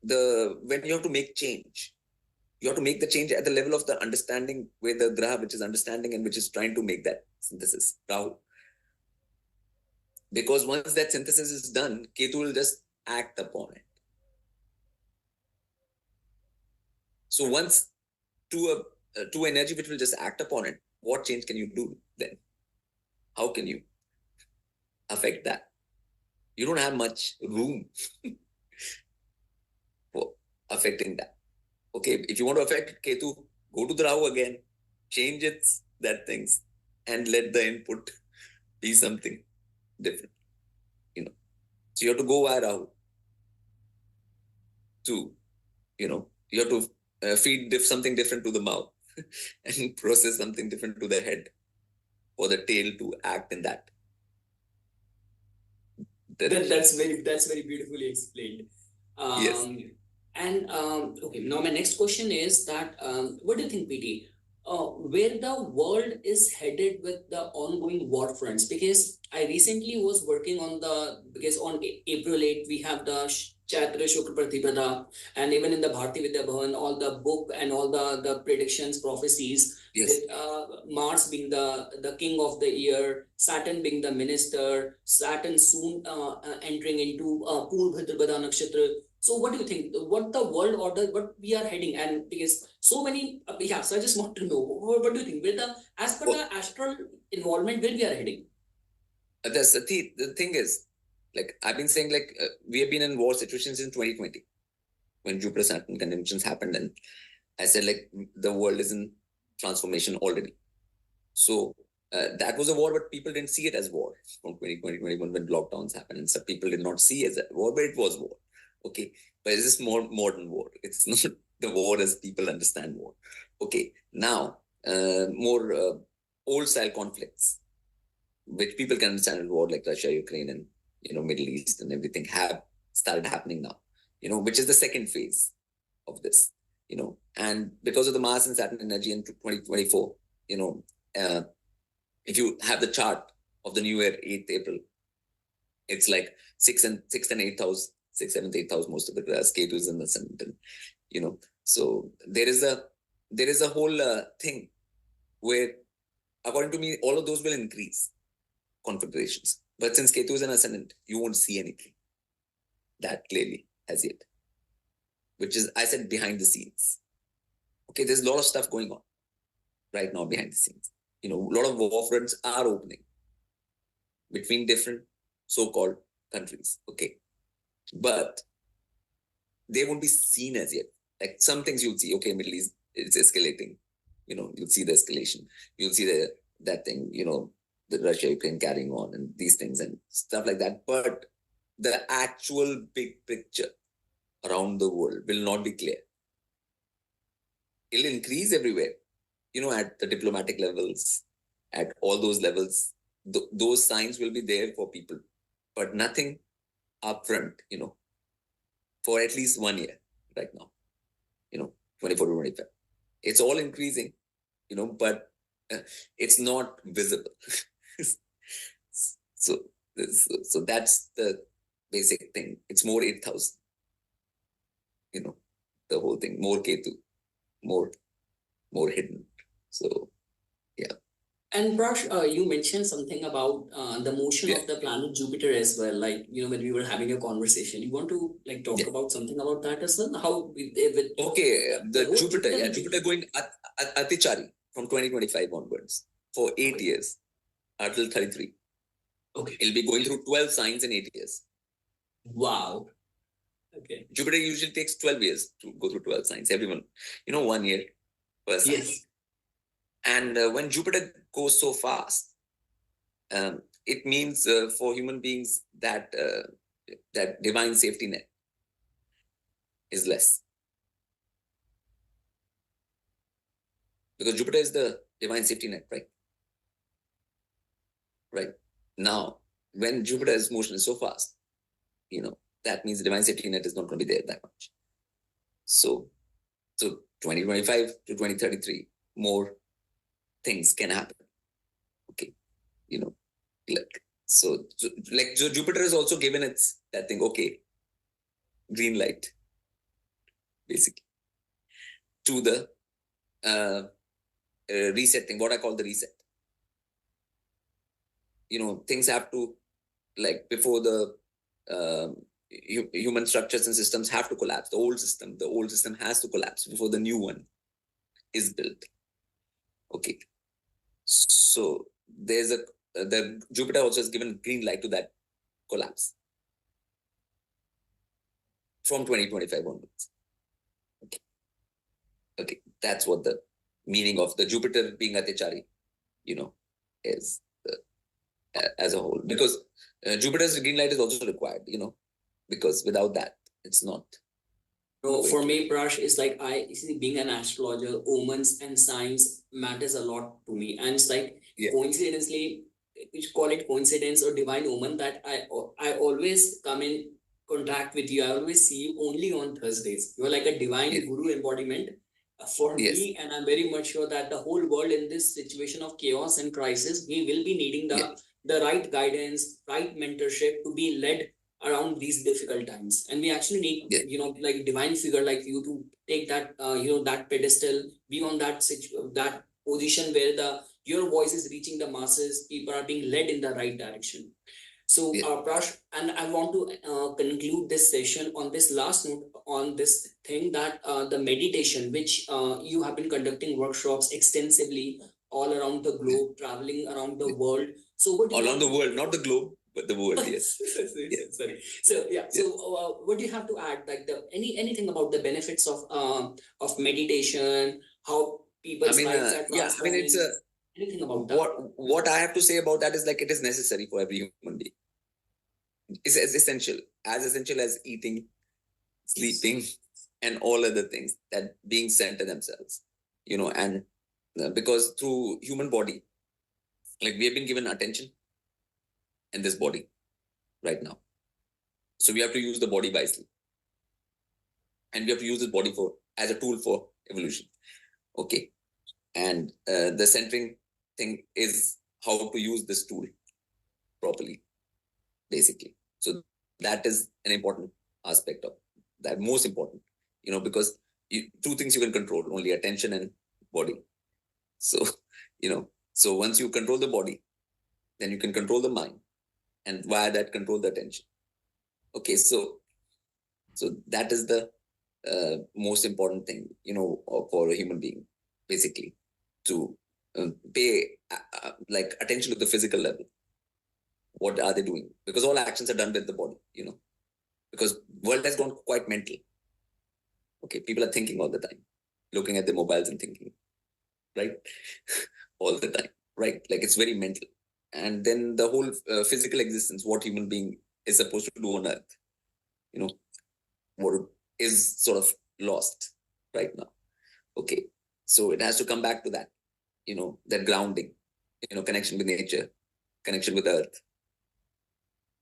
when you have to make change, you have to make the change at the level of the understanding, where the graha, which is understanding and which is trying to make that synthesis, Rahu. Because once that synthesis is done, Ketu will just act upon it. So once to energy which will just act upon it, what change can you do then? How can you affect that? You don't have much room for affecting that. Okay, if you want to affect Ketu, go to the Rahu again, change that things, and let the input be something different. So you have to go via Rahu to, you have to feed something different to the mouth and process something different to the head for the tail to act in that. That's very beautifully explained. Yes. And okay, now my next question is that what do you think, PT? Where the world is headed with the ongoing war fronts? Because I recently was working on because on April 8th we have the Chaitra Shukra Pratipada, and even in the Bharati Vidya Bhavan, all the book and all the predictions, prophecies, yes. With Mars being the king of the year, Saturn being the minister, Saturn soon entering into Purva Bhadrapada Nakshatra. So what do you think? What the world order, what we are heading? And because so many, so I just want to know, what do you think? As per the astral involvement, where we are heading? The thing is, like I've been saying, we have been in war situations in 2020 when Jupiter-Saturn conjunctions happened, and I said the world is in transformation already. So that was a war, but people didn't see it as war from 2021 when lockdowns happened, and some people did not see it as a war, but it was war. Okay, but it's just more modern war. It's not the war as people understand war. Okay, now more old style conflicts, which people can understand as war, like Russia, Ukraine, and Middle East and everything, have started happening now. Which is the second phase of this. And because of the Mars and Saturn energy in 2024, if you have the chart of the new year, 8th April, it's like 6th and 8th house, 6th, 7th, 8th house, most of the Ketus in the ascendant, so there is a whole thing where, according to me, all of those will increase configurations. But since Ketu is an ascendant, you won't see anything that clearly as yet, which is, I said, behind the scenes. Okay, there's a lot of stuff going on right now behind the scenes. A lot of war fronts are opening between different so-called countries. Okay, but they won't be seen as yet. Like some things you'll see, okay, Middle East, it's escalating. You'll see the escalation. You'll see that thing, the Russia, Ukraine carrying on and these things and stuff like that. But the actual big picture around the world will not be clear. It'll increase everywhere, at the diplomatic levels, at all those levels. Those signs will be there for people, but nothing upfront, for at least 1 year right now, 24 to 25. It's all increasing, but it's not visible. So that's the basic thing. It's more 8,000, the whole thing, more Ketu, more hidden. So, yeah. And Prash, you mentioned something about the motion of the planet Jupiter as well. Like, when we were having a conversation, you want to talk about something about that as well? How the Jupiter going Atichari from 2025 onwards for 8 years until 33. Okay. It'll be going through 12 signs in 8 years. Wow. Okay. Jupiter usually takes 12 years to go through 12 signs. Everyone, 1 year per sign. Yes. And when Jupiter goes so fast, it means for human beings that divine safety net is less. Because Jupiter is the divine safety net, right? Right. Now, when Jupiter's motion is so fast, that means the divine safety net is not going to be there that much. So 2025 to 2033, more things can happen. Okay. So Jupiter is also given that thing, okay, green light. basically, to the reset thing, what I call the reset. Things have to, like, before the human structures and systems have to collapse. The old system has to collapse before the new one is built. Okay. So there's the Jupiter also has given green light to that collapse from 2025 onwards. Okay. That's what the meaning of the Jupiter being Atichari, is as a whole. Because Jupiter's green light is also required, because without that, it's not. No, for me, Prash, is like I see being an astrologer, omens and signs matters a lot to me. And it's like coincidentally, you call it coincidence or divine omen, that I always come in contact with you. I always see you only on Thursdays. You're like a divine guru embodiment for me, and I'm very much sure that the whole world in this situation of chaos and crisis, we will be needing the right guidance, right mentorship to be led around these difficult times. And we actually need like divine figure like you to take that that pedestal, be on that position where your voice is reaching the masses, people are being led in the right direction. So Prash, and I want to conclude this session on this last note, on this thing that the meditation which you have been conducting workshops extensively all around the globe, traveling around the world. So what around the world, not the globe, but the world, yes. Sorry. So So what do you have to add? Like anything about the benefits of meditation? How people's lives are transforming? It's anything about that? What I have to say about that is, like, it is necessary for every human being. It's essential as eating, sleeping, and all other things that being sent to themselves. And because through human body, like, we have been given attention in this body right now. So we have to use the body wisely. And we have to use this body as a tool for evolution. Okay. And the centering thing is how to use this tool properly, basically. So that is an important aspect of that, most important, because two things you can control, only attention and body. So, so once you control the body, then you can control the mind, and via that control the attention. Okay, so that is the most important thing, for a human being, basically, to pay like attention to the physical level. What are they doing? Because all actions are done with the body, because world has gone quite mental. Okay, people are thinking all the time, looking at their mobiles and thinking, right? All the time, right? Like, it's very mental. And then the whole physical existence, what human being is supposed to do on earth, what is sort of lost right now. Okay, so it has to come back to that, that grounding, connection with nature, connection with earth,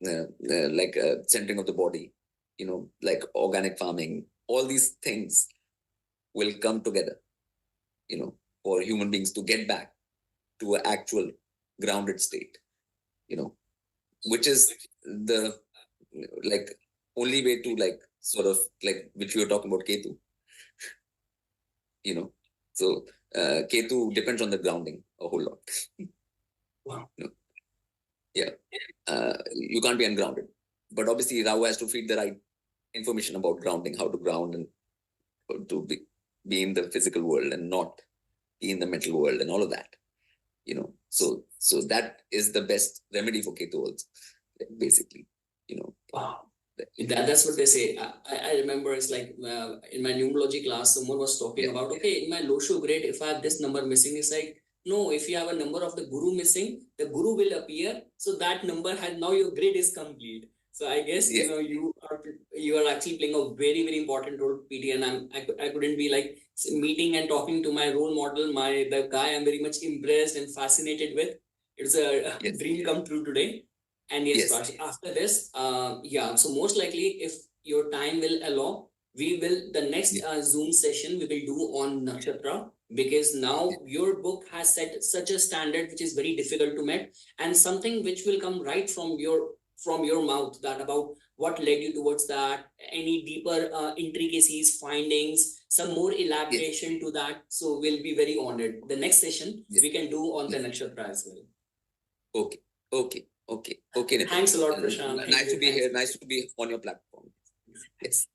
like centering of the body, like organic farming. All these things will come together, for human beings to get back to an actual grounded state, which is the, like, only way to, like, sort of, like, which we were talking about Ketu, so Ketu depends on the grounding a whole lot. Wow. You can't be ungrounded, but obviously Rahu has to feed the right information about grounding, how to ground, and to be in the physical world and not be in the mental world and all of that, so that is the best remedy for Ketu also, basically, Wow. That's what they say. I remember it's like in my numerology class, someone was talking about, okay, in my Losho grade, if I have this number missing, it's like, no, if you have a number of the guru missing, the guru will appear. So that number now your grade is complete. So I guess, you are actually playing a very, very important role, PT, and I couldn't be like meeting and talking to my role model, the guy I'm very much impressed and fascinated with. It's a dream come true today. And yes, Prash, after this, so most likely, if your time will allow, the next Zoom session we will do on Nakshatra, because now your book has set such a standard which is very difficult to meet, and something which will come right from your mouth, that about what led you towards that, any deeper intricacies, findings, some more elaboration to that. So we'll be very honored. The next session we can do on the nakshatra as well. Okay. Nitin. Thanks a lot, Prashant. Nice to be here. Nice to be on your platform. Yes.